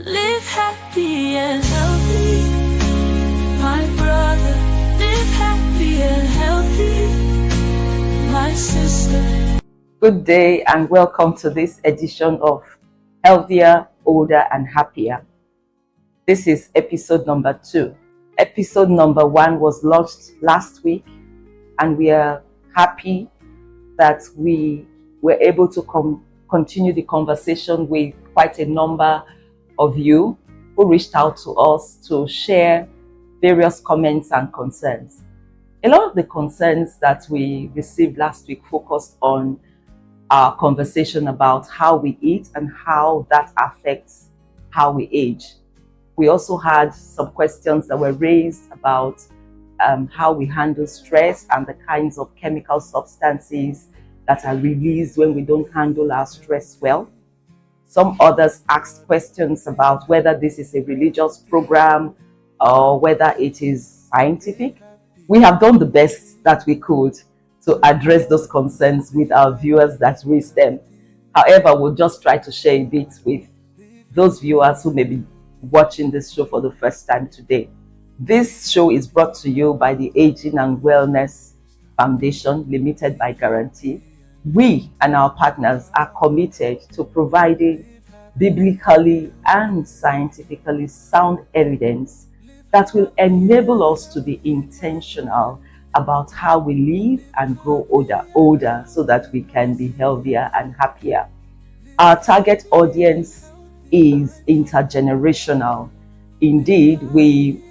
Live happy and healthy, my brother. Live happy and healthy, my sister. Good day and welcome to this edition of Healthier, Older and Happier. This is episode number 2. Episode number 1 was launched last week, and we are happy that we were able to continue the conversation with quite a number of you who reached out to us to share various comments and concerns. A lot of the concerns that we received last week focused on our conversation about how we eat and how that affects how we age. We also had some questions that were raised about how we handle stress and the kinds of chemical substances that are released when we don't handle our stress well. Some others asked questions about whether this is a religious program or whether it is scientific. We have done the best that we could to address those concerns with our viewers that raised them. However, we'll just try to share a bit with those viewers who may be watching this show for the first time today. This show is brought to you by the Aging and Wellness Foundation, Limited by Guarantee. We and our partners are committed to providing biblically and scientifically sound evidence that will enable us to be intentional about how we live and grow older so that we can be healthier and happier. Our target audience is intergenerational. Indeed, we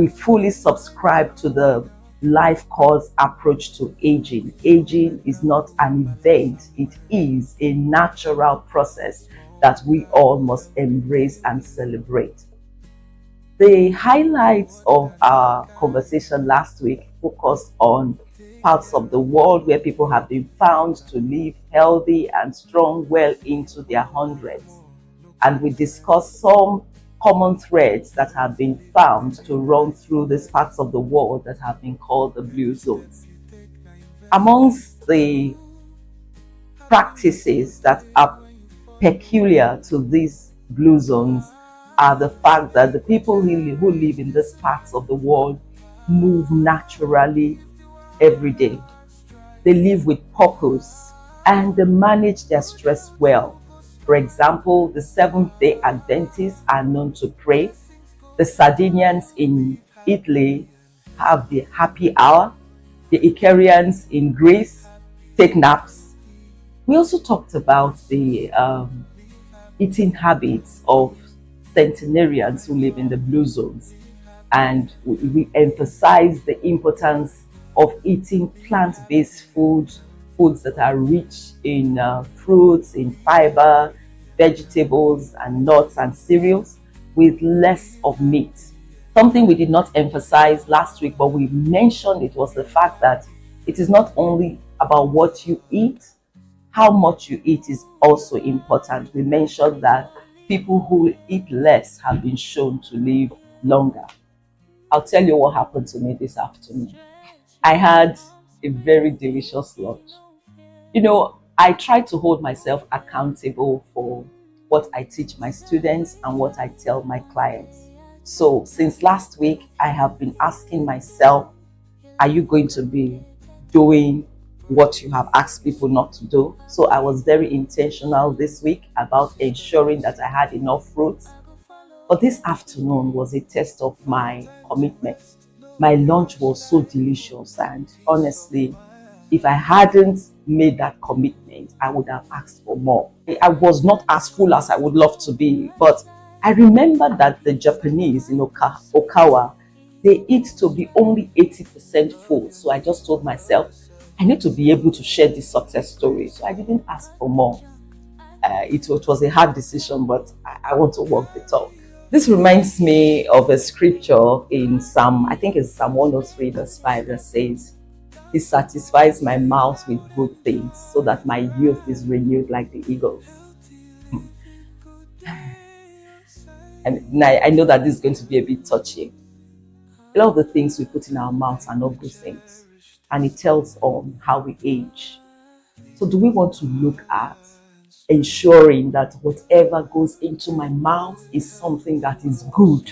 fully subscribe to the life course approach to aging. Aging is not an event, it is a natural process that we all must embrace and celebrate. The highlights of our conversation last week focused on parts of the world where people have been found to live healthy and strong well into their hundreds. And we discussed some common threads that have been found to run through these parts of the world that have been called the blue zones. Amongst the practices that are peculiar to these blue zones are the fact that the people who live in these parts of the world move naturally every day. They live with purpose and they manage their stress well. For example, the Seventh-day Adventists are known to pray. The Sardinians in Italy have the happy hour. The Icarians in Greece take naps. We also talked about the eating habits of centenarians who live in the blue zones. And we emphasize the importance of eating plant-based foods that are rich in fruits, in fiber, vegetables and nuts and cereals with less of meat. Something we did not emphasize last week, but we mentioned it, was the fact that it is not only about what you eat, how much you eat is also important. We mentioned that people who eat less have been shown to live longer. I'll tell you what happened to me this afternoon. I had a very delicious lunch. I try to hold myself accountable for what I teach my students and what I tell my clients. So since last week, I have been asking myself, are you going to be doing what you have asked people not to do? So I was very intentional this week about ensuring that I had enough fruits. But this afternoon was a test of my commitment. My lunch was so delicious, and honestly, if I hadn't made that commitment, I would have asked for more. I was not as full as I would love to be, but I remember that the Japanese in Okawa, they eat to be only 80% full. So I just told myself, I need to be able to share this success story. So I didn't ask for more. It was a hard decision, but I want to walk the talk. This reminds me of a scripture in Psalm 103 verse 5 that says, He satisfies my mouth with good things so that my youth is renewed like the eagles. And I know that this is going to be a bit touchy. A lot of the things we put in our mouths are not good things. And it tells on how we age. So do we want to look at ensuring that whatever goes into my mouth is something that is good.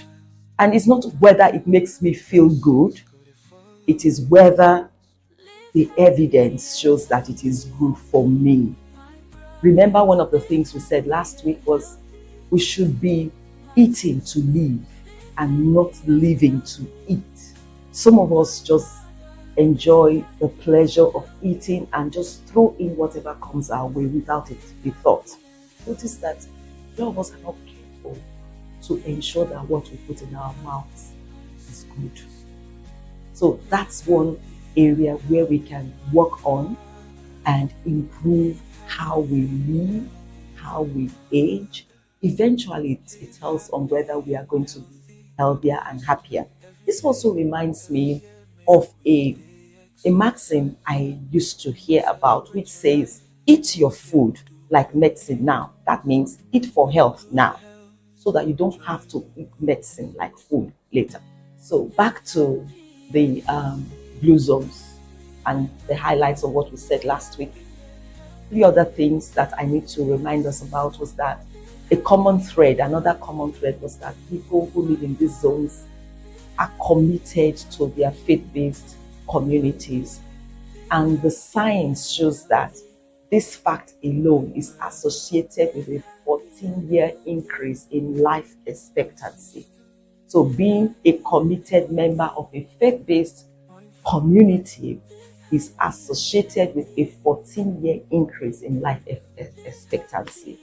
And it's not whether it makes me feel good, it is whether the evidence shows that it is good for me. Remember, one of the things we said last week was we should be eating to live and not living to eat. Some of us just enjoy the pleasure of eating and just throw in whatever comes our way without it be thought. Notice that a lot of us are not careful to ensure that what we put in our mouths is good. So that's one area where we can work on and improve how we live, how we age. Eventually, it tells on whether we are going to be healthier and happier. This also reminds me of a maxim I used to hear about, which says, eat your food like medicine now. That means eat for health now, so that you don't have to eat medicine like food later. So back to the blue zones and the highlights of what we said last week. 3 other things that I need to remind us about was that another common thread was that people who live in these zones are committed to their faith-based communities. And the science shows that this fact alone is associated with a 14-year increase in life expectancy. So being a committed member of a faith-based community is associated with a 14-year increase in life expectancy.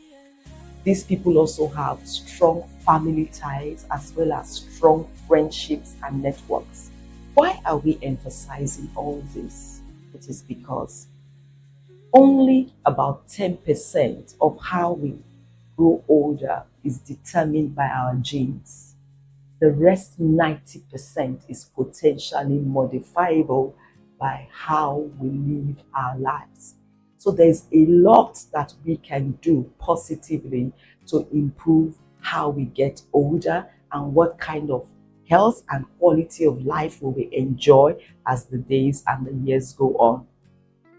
These people also have strong family ties as well as strong friendships and networks. Why are we emphasizing all this? It is because only about 10% of how we grow older is determined by our genes. The rest 90% is potentially modifiable by how we live our lives. So there's a lot that we can do positively to improve how we get older and what kind of health and quality of life will we enjoy as the days and the years go on.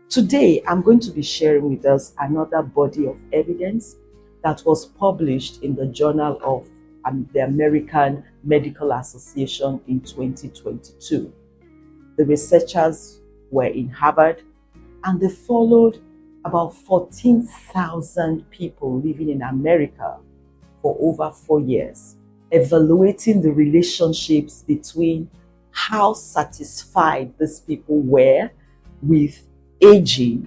Today, I'm going to be sharing with us another body of evidence that was published in the Journal of the American Medical Association in 2022. The researchers were in Harvard, and they followed about 14,000 people living in America for over 4 years, evaluating the relationships between how satisfied these people were with aging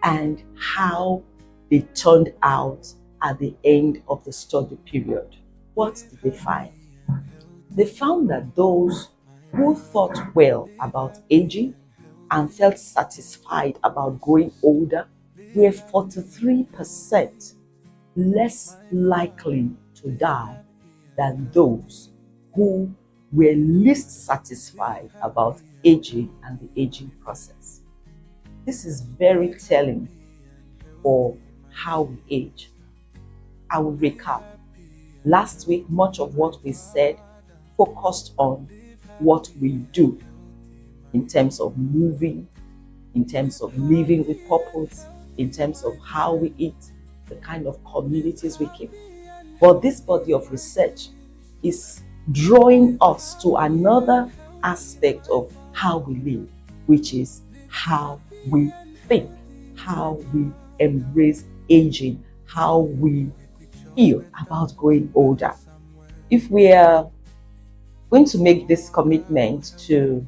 and how they turned out at the end of the study period. What did they find? They found that those who thought well about aging and felt satisfied about growing older were 43% less likely to die than those who were least satisfied about aging and the aging process. This is very telling for how we age. I will recap. Last week, much of what we said focused on what we do in terms of moving, in terms of living with purpose, in terms of how we eat, the kind of communities we keep. But this body of research is drawing us to another aspect of how we live, which is how we think, how we embrace aging, how we feel about growing older. If we are going to make this commitment to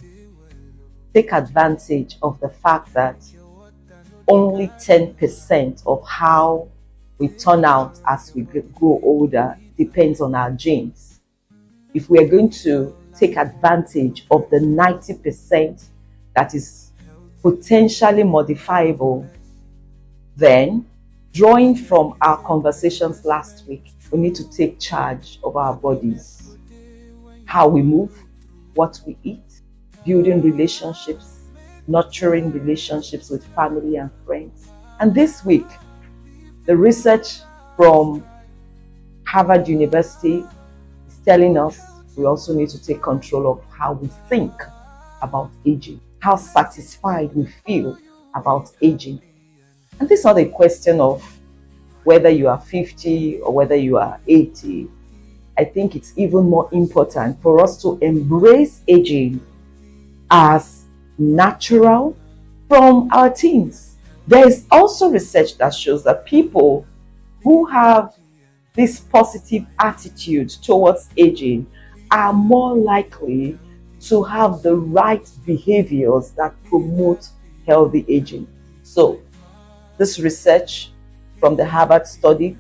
take advantage of the fact that only 10% of how we turn out as we grow older depends on our genes. If we are going to take advantage of the 90% that is potentially modifiable, then drawing from our conversations last week, we need to take charge of our bodies, how we move, what we eat, building relationships, nurturing relationships with family and friends. And this week, the research from Harvard University is telling us we also need to take control of how we think about aging, how satisfied we feel about aging. And this is not a question of whether you are 50 or whether you are 80, I think it's even more important for us to embrace aging as natural from our teens. There is also research that shows that people who have this positive attitude towards aging are more likely to have the right behaviors that promote healthy aging. So, this research from the Harvard study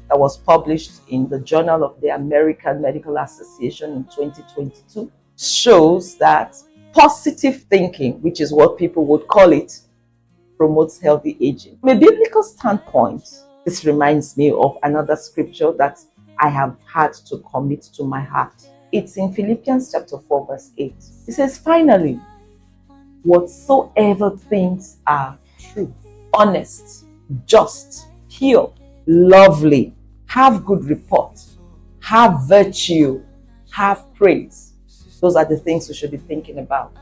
that was published in the Journal of the American Medical Association in 2022 shows that positive thinking, which is what people would call it, promotes healthy aging. From a biblical standpoint, this reminds me of another scripture that I have had to commit to my heart. It's in Philippians chapter 4 verse 8. It says, finally, whatsoever things are true, honest, just, pure, lovely, have good report, have virtue, have praise. Those are the things we should be thinking about.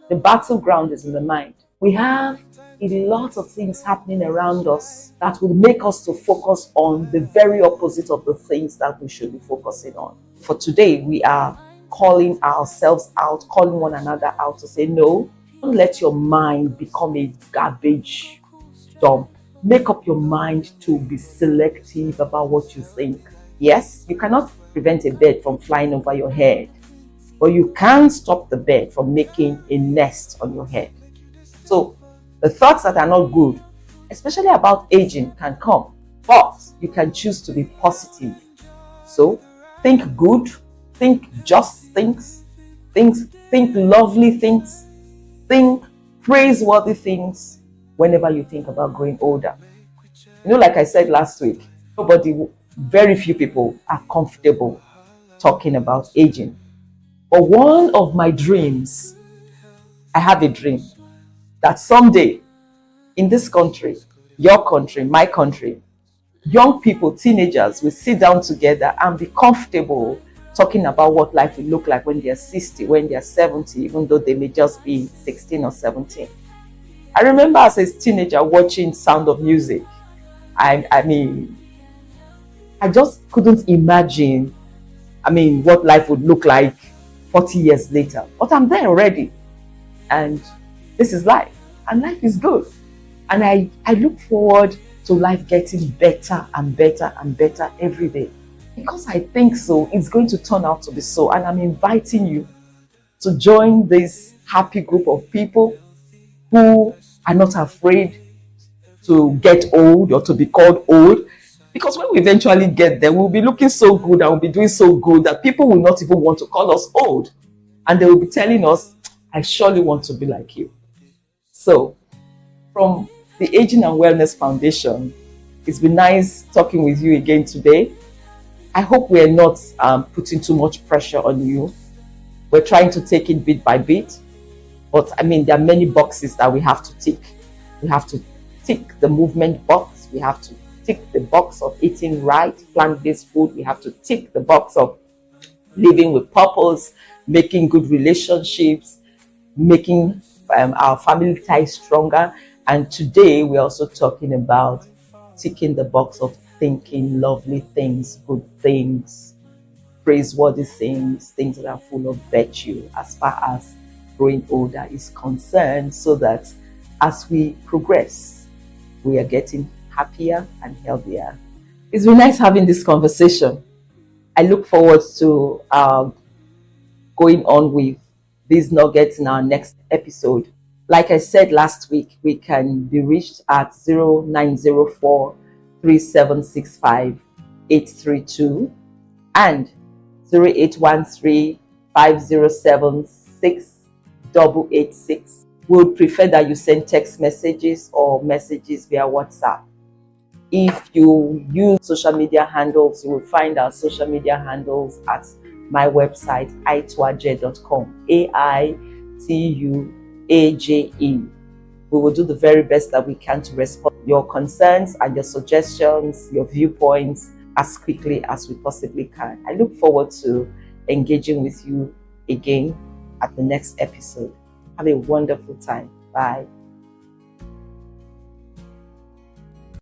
The battleground is in the mind. We have a lot of things happening around us that will make us to focus on the very opposite of the things that we should be focusing on. For today, we are calling ourselves out, calling one another out to say, no, don't let your mind become a garbage dump. Make up your mind to be selective about what you think. Yes, you cannot prevent a bird from flying over your head, but you can stop the bird from making a nest on your head. So the thoughts that are not good, especially about aging, can come, but you can choose to be positive. So think good, think just things, think lovely things, think praiseworthy things whenever you think about growing older. You know, like I said last week, very few people are comfortable talking about aging. But one of my dreams, I have a dream that someday in this country, your country, my country, young people, teenagers will sit down together and be comfortable talking about what life will look like when they're 60, when they're 70, even though they may just be 16 or 17. I remember as a teenager watching Sound of Music. I mean, I just couldn't imagine, what life would look like 40 years later. But I'm there already. And this is life. And life is good. And I look forward to life getting better and better and better every day. Because I think so, it's going to turn out to be so. And I'm inviting you to join this happy group of people who are not afraid to get old or to be called old. Because when we eventually get there, we'll be looking so good and we'll be doing so good that people will not even want to call us old. And they will be telling us, I surely want to be like you. So, from the Aging and Wellness Foundation, it's been nice talking with you again today. I hope we are not putting too much pressure on you. We're trying to take it bit by bit. But there are many boxes that we have to tick. We have to tick the movement box. We have to tick the box of eating right, plant-based food. We have to tick the box of living with purpose, making good relationships, making our family ties stronger. And today we're also talking about ticking the box of thinking lovely things, good things, praiseworthy things, things that are full of virtue as far as growing older is concerned, so that as we progress, we are getting happier and healthier. It's been nice having this conversation. I look forward to going on with these nuggets in our next episode. Like I said last week, we can be reached at 0904 3765 832 and 0813 507 6886. We would prefer that you send text messages or messages via WhatsApp. If you use social media handles, you will find our social media handles at my website, aituaje.com. AITUAJE. We will do the very best that we can to respond to your concerns and your suggestions, your viewpoints as quickly as we possibly can. I look forward to engaging with you again at the next episode. Have a wonderful time. Bye.